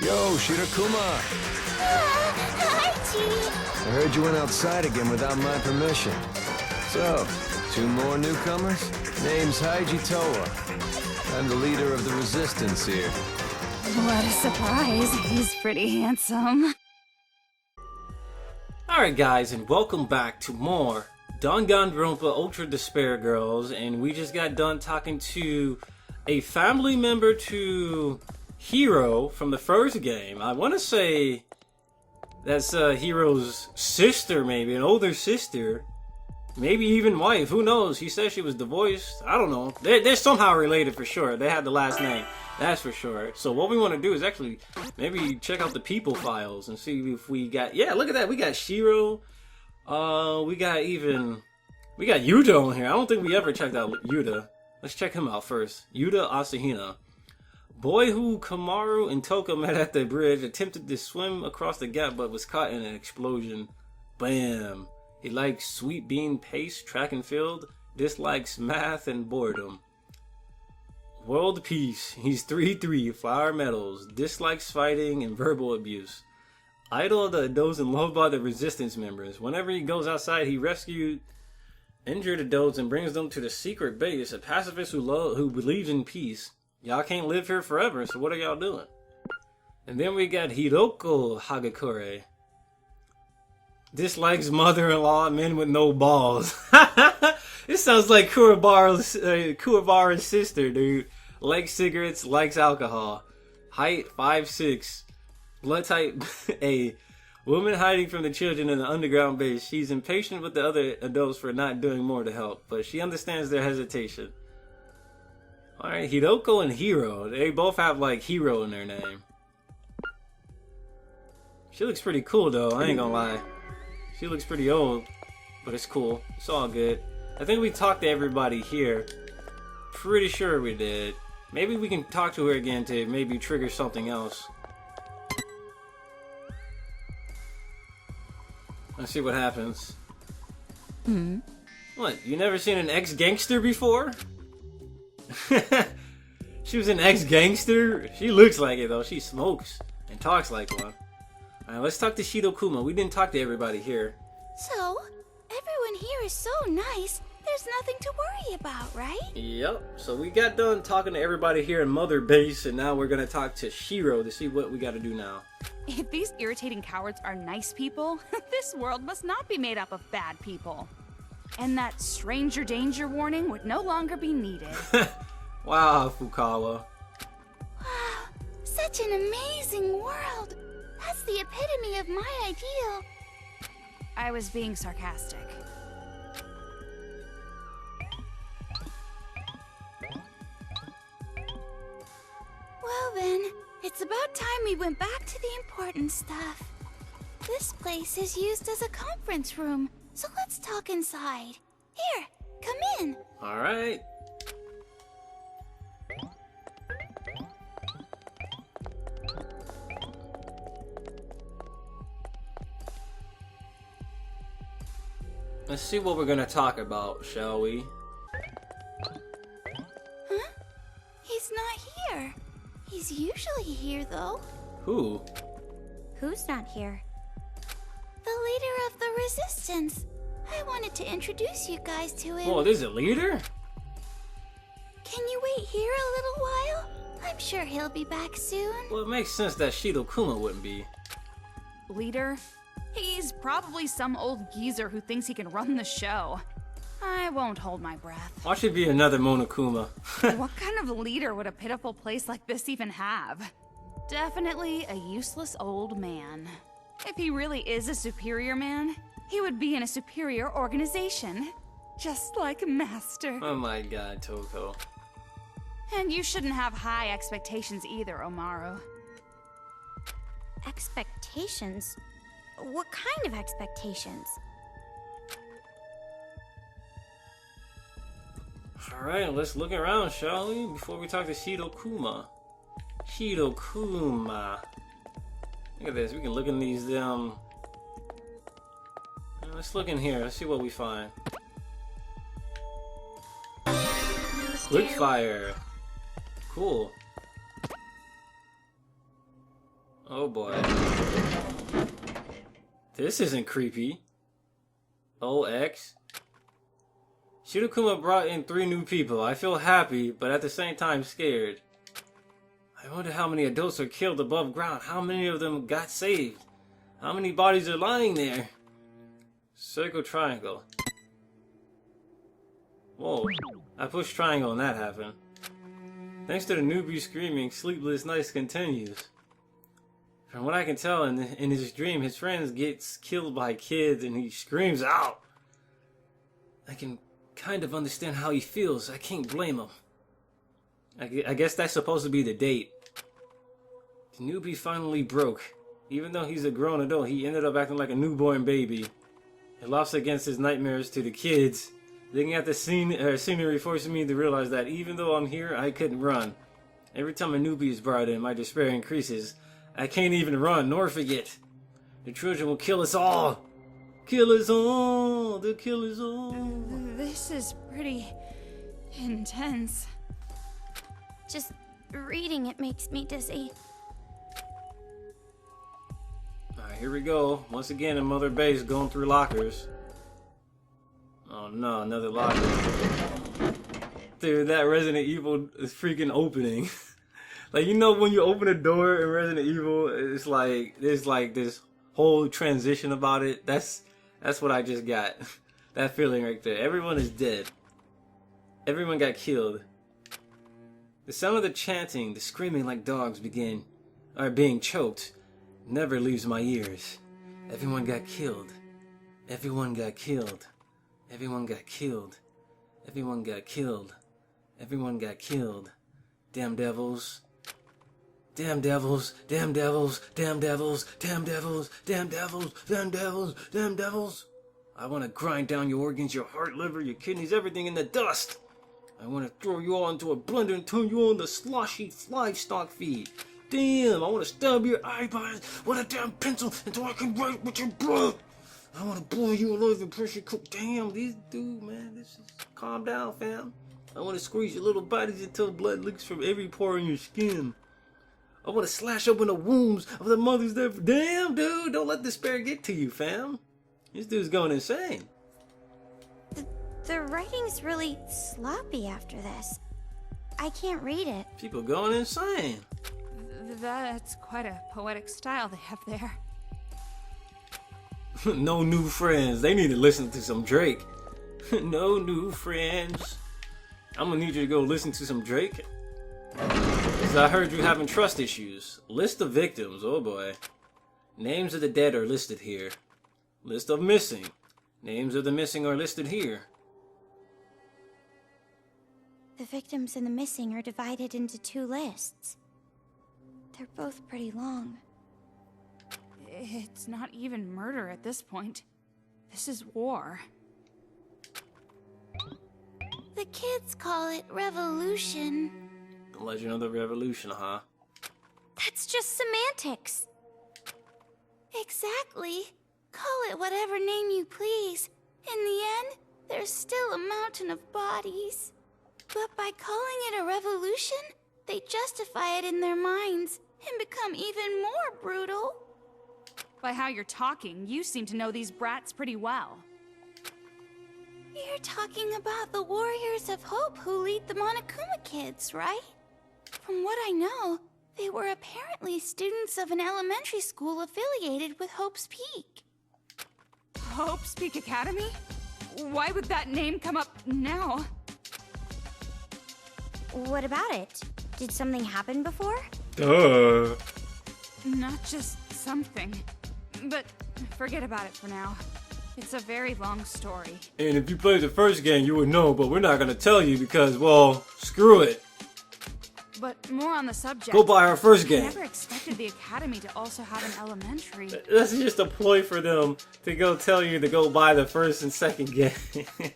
Yo, Shirakuma! Hi, Chi! I heard you went outside again without my permission. So, 2 more newcomers? Name's Haiji Towa. I'm the leader of the resistance here. What a surprise. He's pretty handsome. Alright guys, and welcome back to more Danganronpa Ultra Despair Girls, and we just got done talking to a family member to Hiro from the first game. I want to say that's Hiro's sister, maybe, an older sister. Maybe even wife, who knows? He said she was divorced. I don't know. They're somehow related for sure. They had the last name, that's for sure. So what we want to do is actually maybe check out the people files and see if we got... Yeah, look at that. We got Shiro. We got Yuta on here. I don't think we ever checked out Yuta. Let's check him out first. Yuta Asahina. Boy who Komaru and Toko met at the bridge attempted to swim across the gap but was caught in an explosion. Bam. He likes sweet bean paste, track and field, dislikes math and boredom. World peace. He's 3-3, flower medals, dislikes fighting and verbal abuse. Idol of the adults and loved by the resistance members. Whenever he goes outside, he rescues injured adults and brings them to the secret base. A pacifist who believes in peace. Y'all can't live here forever, so what are y'all doing? And then we got Hiroko Hagakure. Dislikes mother-in-law, men with no balls. This sounds like Kuwabara's sister, dude. Likes cigarettes, likes alcohol. Height 5'6". Blood type A. Woman hiding from the children in the underground base. She's impatient with the other adults for not doing more to help, but she understands their hesitation. Alright, Hiroko and Hiro. They both have like Hiro in their name. She looks pretty cool though, I ain't gonna lie. She looks pretty old, but it's cool. It's all good. I think we talked to everybody here. Pretty sure we did. Maybe we can talk to her again to maybe trigger something else. Let's see what happens. What, you never seen an ex-gangster before? She was an ex-gangster? She looks like it though. She smokes and talks like one. Alright, let's talk to Shirokuma. We didn't talk to everybody here. So, everyone here is so nice, there's nothing to worry about, right? Yep. So we got done talking to everybody here in Mother Base, and now we're gonna talk to Shiro to see what we gotta do now. If these irritating cowards are nice people, this world must not be made up of bad people. And that stranger danger warning would no longer be needed. Wow, Fukawa. Wow, such an amazing world. That's the epitome of my ideal. I was being sarcastic. Well then, it's about time we went back to the important stuff. This place is used as a conference room, so let's talk inside. Here, come in. Alright. Let's see what we're gonna talk about, shall we? Huh? He's not here. He's usually here, though. Who? Who's not here? The leader of the resistance. I wanted to introduce you guys to him. Oh, there's a leader? Can you wait here a little while? I'm sure he'll be back soon. Well, it makes sense that Shirokuma wouldn't be. Leader? He's probably some old geezer who thinks he can run the show. I won't hold my breath. Why should be another Monokuma? What kind of leader would a pitiful place like this even have? Definitely a useless old man. If he really is a superior man, he would be in a superior organization. Just like Master. Oh my god, Toko. And you shouldn't have high expectations either, Omaru. Expectations? What kind of expectations? Alright, let's look around, shall we? Before we talk to Shirokuma. Shirokuma. Look at this, we can look in these, let's look in here, let's see what we find. Quick fire. Cool. Oh boy. This isn't creepy. OX. Shirokuma brought in 3 new people. I feel happy, but at the same time scared. I wonder how many adults are killed above ground. How many of them got saved? How many bodies are lying there? Circle triangle. Whoa. I pushed triangle and that happened. Thanks to the newbie screaming, sleepless nights continues. From what I can tell, in his dream, his friends gets killed by kids and he screams out. I can kind of understand how he feels. I can't blame him. I guess that's supposed to be the date. The newbie finally broke. Even though he's a grown adult, he ended up acting like a newborn baby. He lost against his nightmares to the kids. Looking at the scenery forcing me to realize that even though I'm here, I couldn't run. Every time a newbie is brought in, my despair increases. I can't even run nor forget. The children will kill us all. Kill us all. They'll kill us all. This is pretty intense. Just reading it makes me dizzy. Alright, here we go. Once again in Mother Base going through lockers. Oh no, another locker. Dude, that Resident Evil is freaking opening. Like, you know when you open a door in Resident Evil, it's like there's like this whole transition about it. That's what I just got. That feeling right there. Everyone is dead. Everyone got killed. The sound of the chanting, the screaming like dogs are being choked, never leaves my ears. Everyone got killed. Everyone got killed. Everyone got killed. Everyone got killed. Everyone got killed. Damn devils. Damn devils. Damn devils. Damn devils. Damn devils. Damn devils. Damn devils. Damn devils. I want to grind down your organs, your heart, liver, your kidneys, everything in the dust. I want to throw you all into a blender and turn you on the sloshy livestock feed. Damn, I want to stab your eyeballs with a damn pencil until I can write with your blood. I want to boil you alive and pressure cook. Damn, these dude, man, this is... Calm down, fam. I want to squeeze your little bodies until blood leaks from every pore in your skin. I want to slash open the wombs of the mothers that... Damn, dude, don't let despair get to you, fam. This dude's going insane. The writing's really sloppy after this. I can't read it. People going insane. That's quite a poetic style they have there. No new friends. They need to listen to some Drake. No new friends. I'm gonna need you to go listen to some Drake. Cause I heard you having trust issues. List of victims. Oh boy. Names of the dead are listed here. List of missing. Names of the missing are listed here. The victims and the missing are divided into 2 lists. They're both pretty long. It's not even murder at this point. This is war. The kids call it revolution. The Legend of the Revolution, huh? That's just semantics. Exactly. Call it whatever name you please. In the end, there's still a mountain of bodies. But by calling it a revolution, they justify it in their minds and become even more brutal. By how you're talking, you seem to know these brats pretty well. You're talking about the Warriors of Hope who lead the Monokuma kids, right? From what I know, they were apparently students of an elementary school affiliated with Hope's Peak. Hope's Peak Academy? Why would that name come up now? What about it? Did something happen before? Duh. Not just something. But forget about it for now. It's a very long story. And if you played the first game, you would know, but we're not gonna tell you because, well, screw it. But more on the subject. Go buy our first I game. never expected the academy to also have an elementary. That's just a ploy for them to go tell you to go buy the first and second game. They're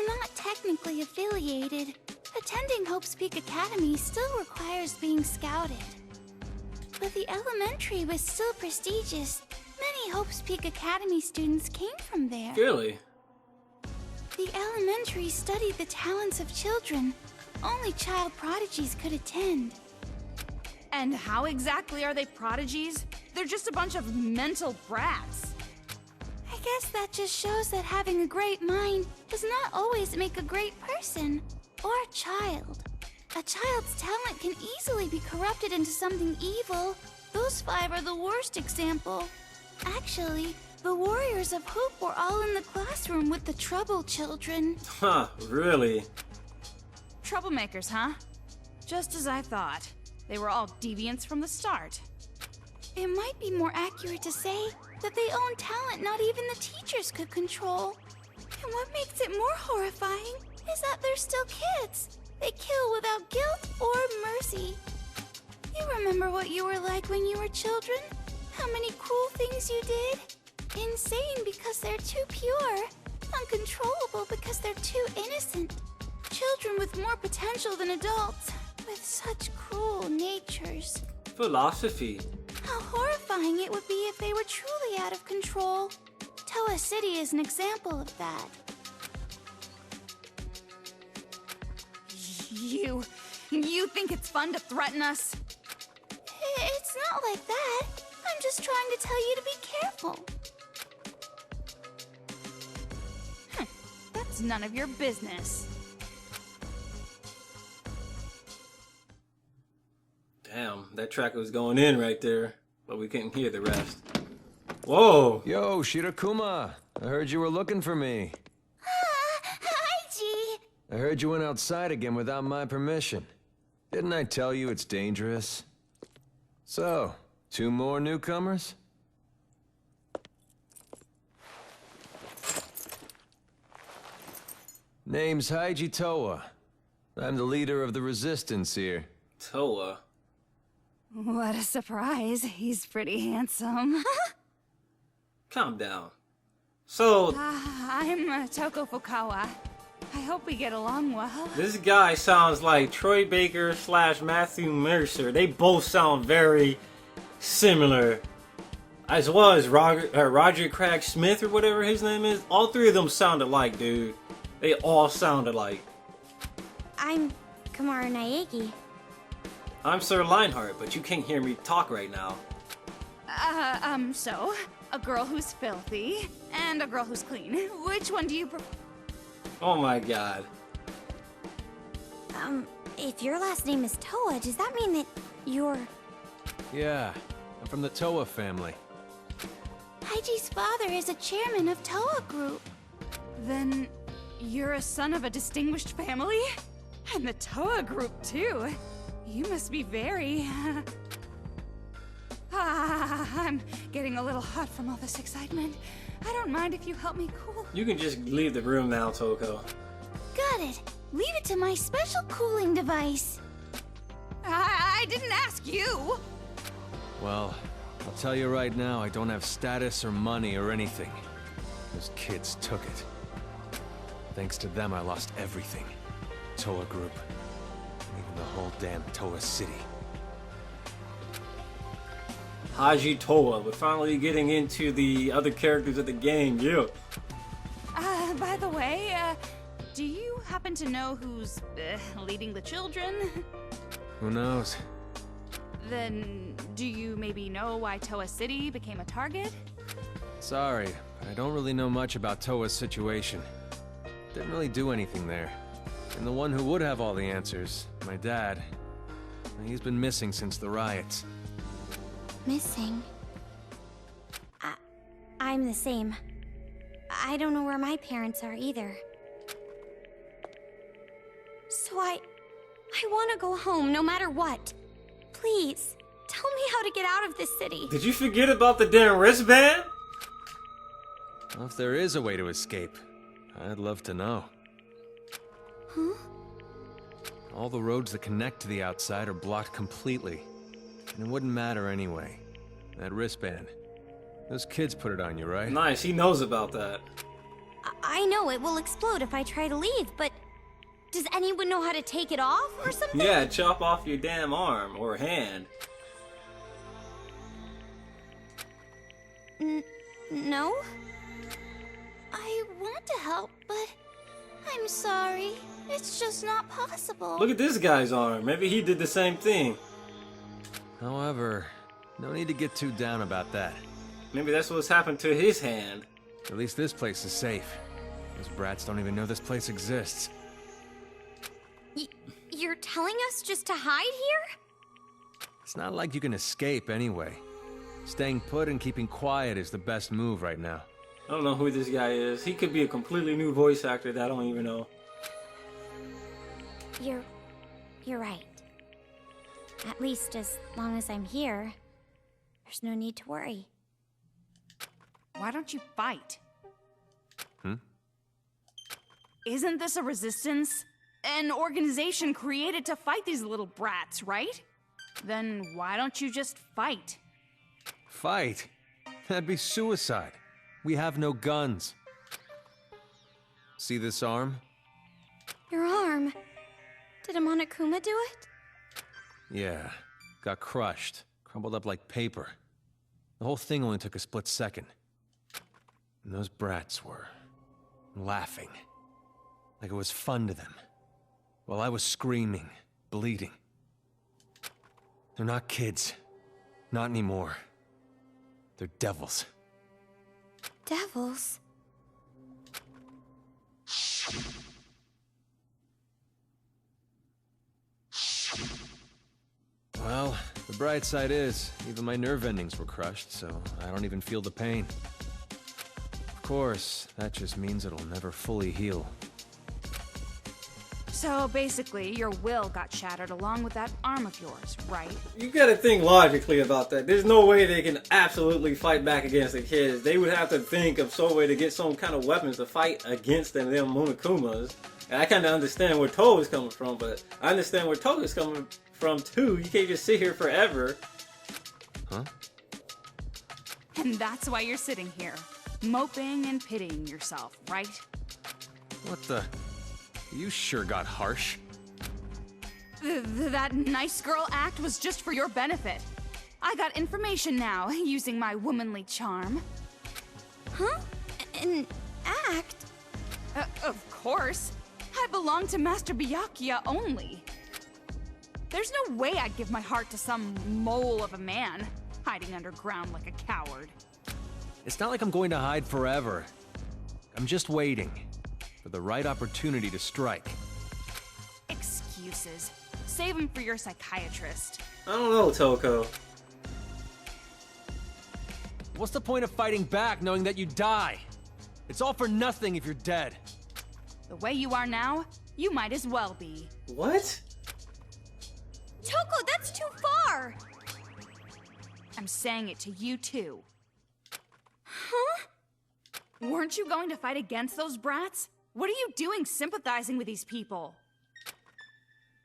not technically affiliated. Attending Hope's Peak Academy still requires being scouted. But the elementary was still prestigious. Many Hope's Peak Academy students came from there. Really? The elementary studied the talents of children. Only child prodigies could attend. And how exactly are they prodigies? They're just a bunch of mental brats. I guess that just shows that having a great mind does not always make a great person or child. A child's talent can easily be corrupted into something evil. Those 5 are the worst example. Actually, the Warriors of Hope were all in the classroom with the trouble children. Huh, really? Troublemakers, huh? Just as I thought. They were all deviants from the start. It might be more accurate to say that they own talent not even the teachers could control. And what makes it more horrifying is that they're still kids. They kill without guilt or mercy. You remember what you were like when you were children? How many cruel things you did? Insane because they're too pure. Uncontrollable because they're too innocent. Children with more potential than adults, with such cruel natures. Philosophy. How horrifying it would be if they were truly out of control. Towa City is an example of that. You think it's fun to threaten us? It's not like that. I'm just trying to tell you to be careful. That's none of your business. Damn, that track was going in right there, but we couldn't hear the rest. Whoa! Yo, Shirakuma. I heard you were looking for me. Hi, G. I heard you went outside again without my permission. Didn't I tell you it's dangerous? So, 2 more newcomers? Name's Haiji Towa. I'm the leader of the resistance here. Towa. What a surprise. He's pretty handsome. Calm down. So, I'm Toko Fukawa. I hope we get along well. this guy sounds like Troy Baker / Matthew Mercer. They both sound very similar. As well as Roger Craig Smith or whatever his name is. All 3 of them sound alike, dude. They all sound alike. I'm Komaru Naegi. I'm Sir-lionhart, but you can't hear me talk right now. So, a girl who's filthy and a girl who's clean. Which one do you prefer? Oh my god. If your last name is Towa, does that mean that you're... Yeah, I'm from the Towa family. Haiji's father is a chairman of Towa Group. Then you're a son of a distinguished family? And the Towa Group, too. You must be very... I'm getting a little hot from all this excitement. I don't mind if you help me cool. You can just leave the room now, Toko. Got it. Leave it to my special cooling device. I didn't ask you. Well, I'll tell you right now, I don't have status or money or anything. Those kids took it. Thanks to them, I lost everything. Towa Group. Even the whole damn Towa City. Haji Towa. We're finally getting into the other characters of the game. Yeah. By the way, do you happen to know who's leading the children? Who knows? Then, do you maybe know why Towa City became a target? Sorry, I don't really know much about Towa's situation. Didn't really do anything there. And the one who would have all the answers, my dad, he's been missing since the riots. Missing? I'm the same. I don't know where my parents are either. So I want to go home no matter what. Please, tell me how to get out of this city. Did you forget about the damn wristband? Well, if there is a way to escape, I'd love to know. Huh? All the roads that connect to the outside are blocked completely. And it wouldn't matter anyway. That wristband. Those kids put it on you, right? Nice, he knows about that. I know it will explode if I try to leave, but does anyone know how to take it off or something? Yeah, chop off your damn arm or hand. No? I want to help, but I'm sorry. It's just not possible. Look at this guy's arm. Maybe he did the same thing. However, no need to get too down about that. Maybe that's what's happened to his hand. At least this place is safe. Those brats don't even know this place exists. You're telling us just to hide here? It's not like you can escape anyway. Staying put and keeping quiet is the best move right now. I don't know who this guy is. He could be a completely new voice actor that I don't even know. You're right. At least as long as I'm here, there's no need to worry. Why don't you fight? Hmm? Isn't this a resistance? An organization created to fight these little brats, right? Then why don't you just fight? Fight? That'd be suicide. We have no guns. See this arm? Your arm. Did a Monokuma do it? Yeah. Got crushed. Crumbled up like paper. The whole thing only took a split second. And those brats were laughing. Like it was fun to them. While I was screaming, bleeding. They're not kids. Not anymore. They're devils. Devils? Well, the bright side is, even my nerve endings were crushed, so I don't even feel the pain. Of course, that just means it'll never fully heal. So basically, your will got shattered along with that arm of yours, right? You gotta think logically about that. There's no way they can absolutely fight back against the kids. They would have to think of some way to get some kind of weapons to fight against them Monokumas. And I kind of understand where Towa is coming from, but I understand where Towa is coming from too. You can't just sit here forever. Huh? And that's why you're sitting here, moping and pitying yourself, right? What the? You sure got harsh. That nice girl act was just for your benefit. I got information now, using my womanly charm. Huh? An act? Of course. I belong to Master Byakuya only. There's no way I'd give my heart to some mole of a man, hiding underground like a coward. It's not like I'm going to hide forever. I'm just waiting for the right opportunity to strike. Excuses. Save them for your psychiatrist. I don't know, Toko. What's the point of fighting back knowing that you die? It's all for nothing if you're dead. The way you are now, you might as well be. What? Toko, that's too far! I'm saying it to you too. Huh? Weren't you going to fight against those brats? What are you doing sympathizing with these people?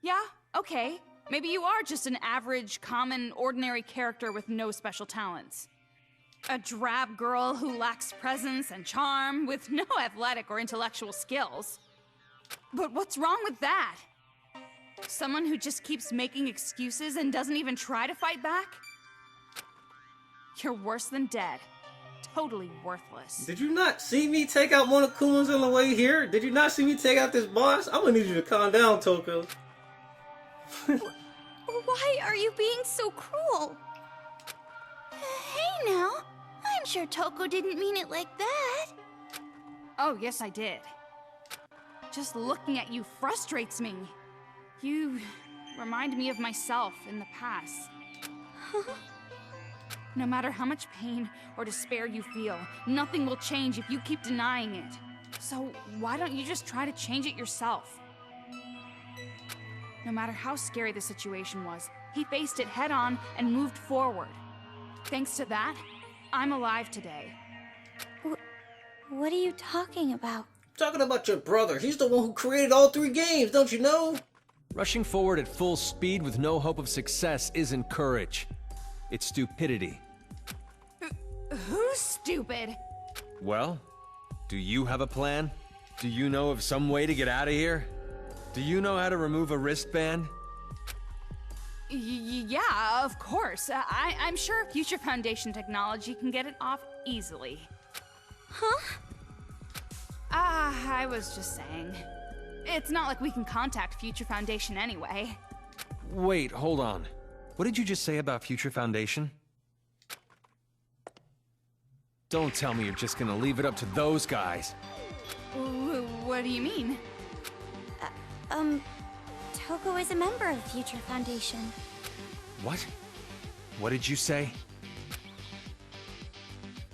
Yeah, okay. Maybe you are just an average, common, ordinary character with no special talents. A drab girl who lacks presence and charm, with no athletic or intellectual skills. But what's wrong with that? Someone who just keeps making excuses and doesn't even try to fight back? You're worse than dead. Totally worthless. Did you not see me take out Monokumas on the way here? Did you not see me take out this boss? I'm gonna need you to calm down, Toko. Why are you being so cruel? Hey now, I'm sure Toko didn't mean it like that. Oh, yes I did. Just looking at you frustrates me. You remind me of myself in the past. No matter how much pain or despair you feel, nothing will change if you keep denying it. So why don't you just try to change it yourself? No matter how scary the situation was, he faced it head on and moved forward. Thanks to that, I'm alive today. What are you talking about? Talking about your brother. He's the one who created all 3 games, don't you know? Rushing forward at full speed with no hope of success isn't courage. It's stupidity. Who's stupid? Well, do you have a plan? Do you know of some way to get out of here? Do you know how to remove a wristband? Yeah, of course. I'm sure Future Foundation technology can get it off easily. Huh? I was just saying. It's not like we can contact Future Foundation anyway. Wait, hold on. What did you just say about Future Foundation? Don't tell me you're just gonna leave it up to those guys. What do you mean? Toko is a member of Future Foundation. What? What did you say?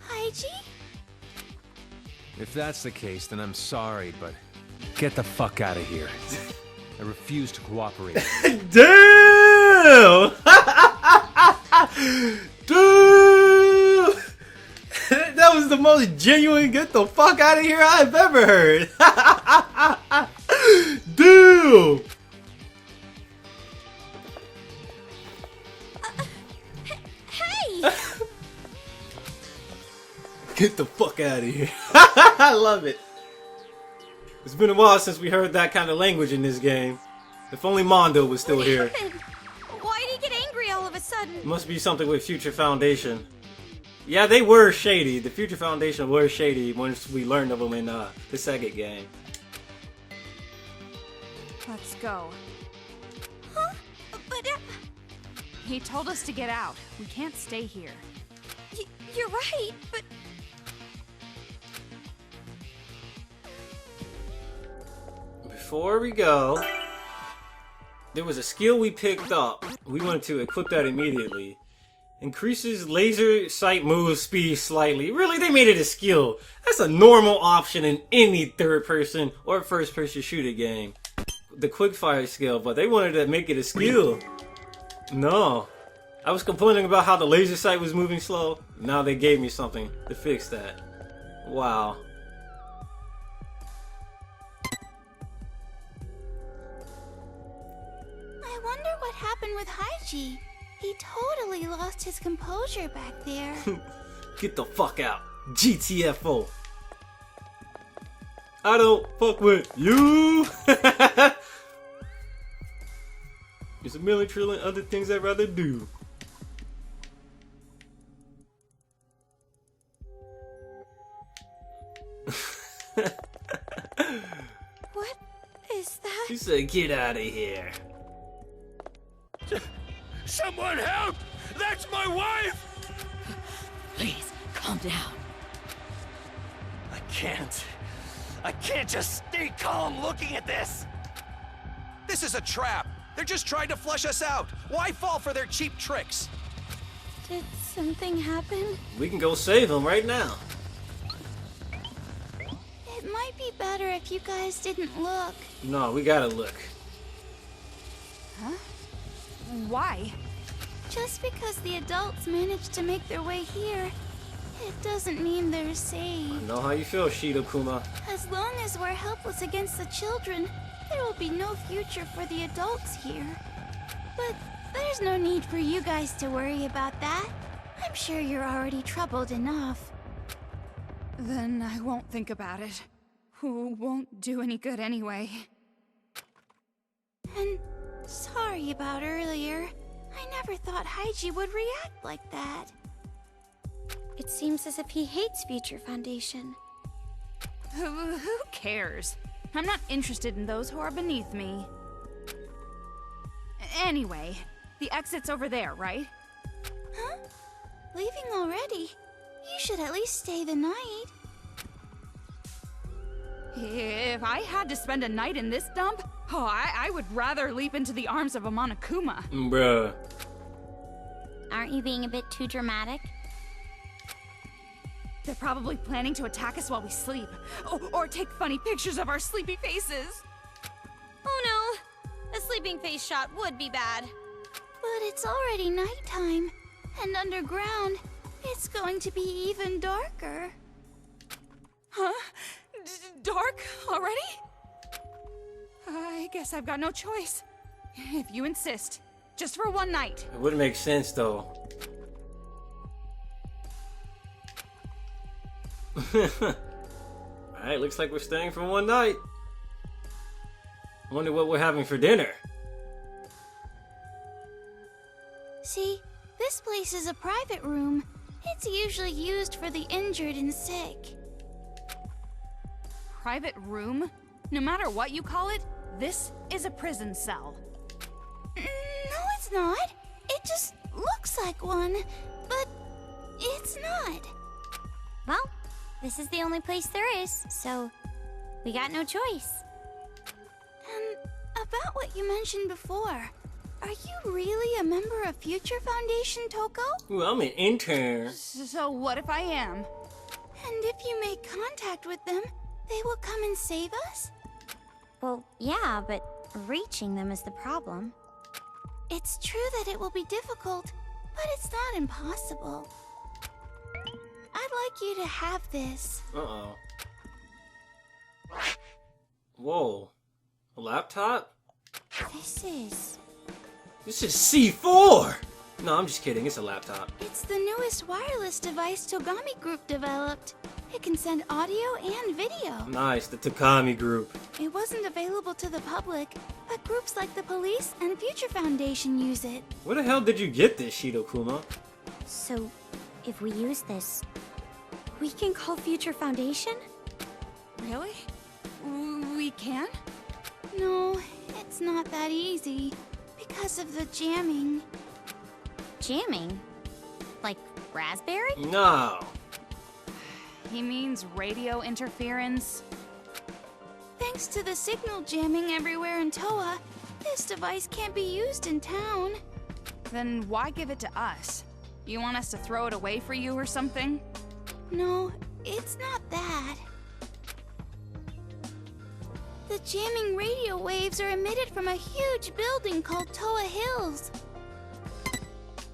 Haiji? If that's the case, then I'm sorry, but get the fuck out of here. I refuse to cooperate. Damn! Dude! That was the most genuine get the fuck out of here I've ever heard. Dude! Hey! Get the fuck out of here. I love it. It's been a while since we heard that kind of language in this game. If only Mondo was still here. Why did he get angry all of a sudden? It must be something with Future Foundation. Yeah, they were shady. The Future Foundation were shady once we learned of them in the second game. Let's go. Huh? But, He told us to get out. We can't stay here. you're right, but... Before we go, there was a skill we picked up. We wanted to equip that immediately. Increases laser sight move speed slightly. Really, they made it a skill. That's a normal option in any third-person or first-person shooter game. The quickfire skill, but they wanted to make it a skill. No. I was complaining about how the laser sight was moving slow. Now they gave me something to fix that. Wow. I wonder what happened with Haiji. He totally lost his composure back there. Get the fuck out. GTFO. I don't fuck with you. There's a million trillion other things I'd rather do. What is that? She said, get out of here. Someone help! That's my wife! Please, calm down. I can't just stay calm looking at this! This is a trap! They're just trying to flush us out! Why fall for their cheap tricks? Did something happen? We can go save him right now. It might be better if you guys didn't look. No, we gotta look. Huh? Why? Just because the adults managed to make their way here, it doesn't mean they're safe. I know how you feel, Shido-kuma. As long as we're helpless against the children, there will be no future for the adults here. But there's no need for you guys to worry about that. I'm sure you're already troubled enough. Then I won't think about it. Who won't do any good anyway. And sorry about earlier. I never thought Haiji would react like that. It seems as if he hates Future Foundation. Who cares? I'm not interested in those who are beneath me. Anyway, the exit's over there, right? Huh? Leaving already? You should at least stay the night. If I had to spend a night in this dump, I would rather leap into the arms of a Monokuma. Bruh. Aren't you being a bit too dramatic? They're probably planning to attack us while we sleep. Or take funny pictures of our sleepy faces. Oh no! A sleeping face shot would be bad. But it's already nighttime. And underground, it's going to be even darker. Huh? Dark already? I guess I've got no choice. If you insist. Just for one night. It wouldn't make sense, though. Alright, looks like we're staying for one night. Wonder what we're having for dinner. See, this place is a private room. It's usually used for the injured and sick. Private room? No matter what you call it, this is a prison cell. No, it's not. It just like one, but it's not. Well, this is the only place there is, so we got no choice. And about what you mentioned before, are you really a member of Future Foundation, Toko? Ooh, I'm an intern. So what if I am? And if you make contact with them, they will come and save us? Well, yeah, but reaching them is the problem. It's true that it will be difficult, but it's not impossible. I'd like you to have this. Uh-oh. Whoa. A laptop? This is C4! No, I'm just kidding. It's a laptop. It's the newest wireless device Togami Group developed. It can send audio and video. Nice, the Takami group. It wasn't available to the public, but groups like the police and Future Foundation use it. Where the hell did you get this, Shido-kuma? So, if we use this, we can call Future Foundation? Really? We can? No, it's not that easy. Because of the jamming. Jamming? Like raspberry? No. He means radio interference. Thanks to the signal jamming everywhere in Towa, this device can't be used in town. Then why give it to us? You want us to throw it away for you or something? No, it's not that. The jamming radio waves are emitted from a huge building called Towa Hills.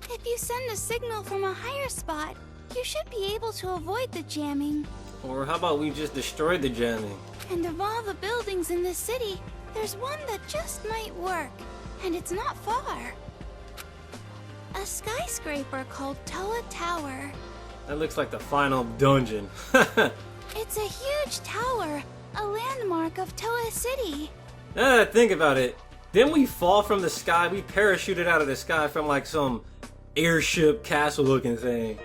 If you send a signal from a higher spot, you should be able to avoid the jamming. Or how about we just destroy the jamming? And of all the buildings in this city, there's one that just might work, and it's not far. A skyscraper called Towa Tower. That looks like the final dungeon. It's a huge tower, a landmark of Towa City. Now that I think about it, didn't we fall from the sky? We parachuted out of the sky from like some airship castle looking thing.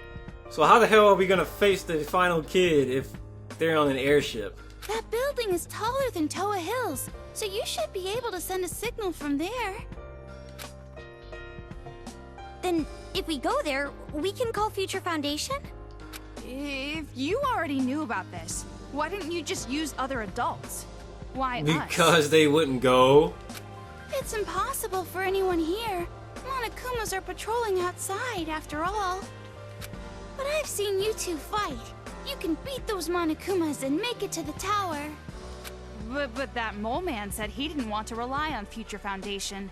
So how the hell are we gonna face the final kid if they're on an airship? That building is taller than Towa Hills, so you should be able to send a signal from there. Then, if we go there, we can call Future Foundation? If you already knew about this, why didn't you just use other adults? Why us? Because they wouldn't go. It's impossible for anyone here. Monokumas are patrolling outside, after all. But I've seen you two fight. You can beat those Monokumas and make it to the tower. But that mole man said he didn't want to rely on Future Foundation.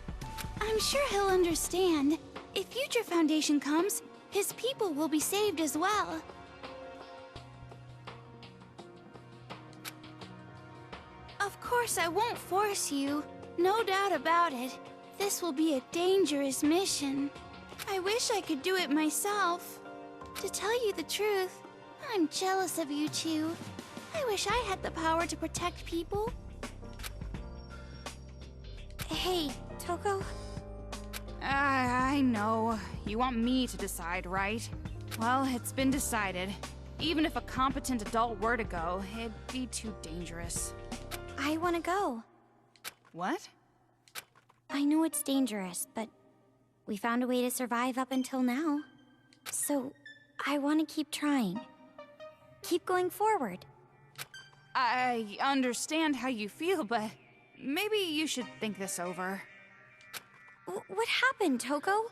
I'm sure he'll understand. If Future Foundation comes, his people will be saved as well. Of course, I won't force you. No doubt about it. This will be a dangerous mission. I wish I could do it myself. To tell you the truth, I'm jealous of you two. I wish I had the power to protect people. Hey, Toko? I know. You want me to decide, right? Well, it's been decided. Even if a competent adult were to go, it'd be too dangerous. I want to go. What? I know it's dangerous, but we found a way to survive up until now. So, I want to keep trying. Keep going forward. I understand how you feel, but maybe you should think this over. What happened, Toko?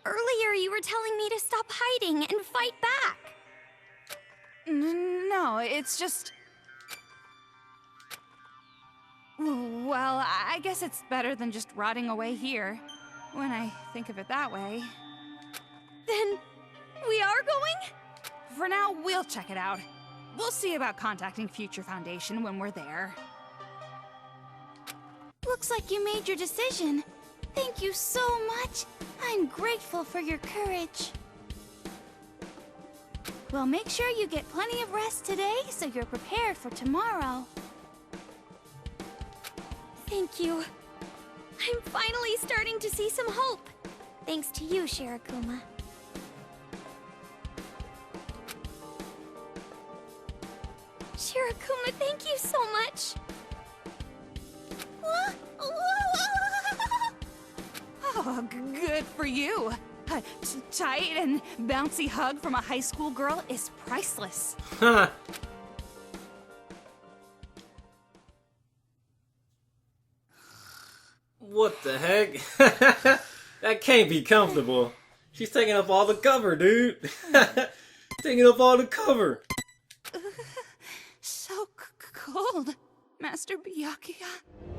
Earlier you were telling me to stop hiding and fight back. No, it's just... Well, I guess it's better than just rotting away here, when I think of it that way. Then, we are going? For now, we'll check it out. We'll see about contacting Future Foundation when we're there. Looks like you made your decision. Thank you so much. I'm grateful for your courage. Well, make sure you get plenty of rest today so you're prepared for tomorrow. Thank you. I'm finally starting to see some hope. Thanks to you, Shirakuma. Shirakuma, thank you so much. Oh, good for you. A tight and bouncy hug from a high school girl is priceless. What the heck? That can't be comfortable. She's taking up all the cover, dude. Taking up all the cover. So cold, Master Byakuya.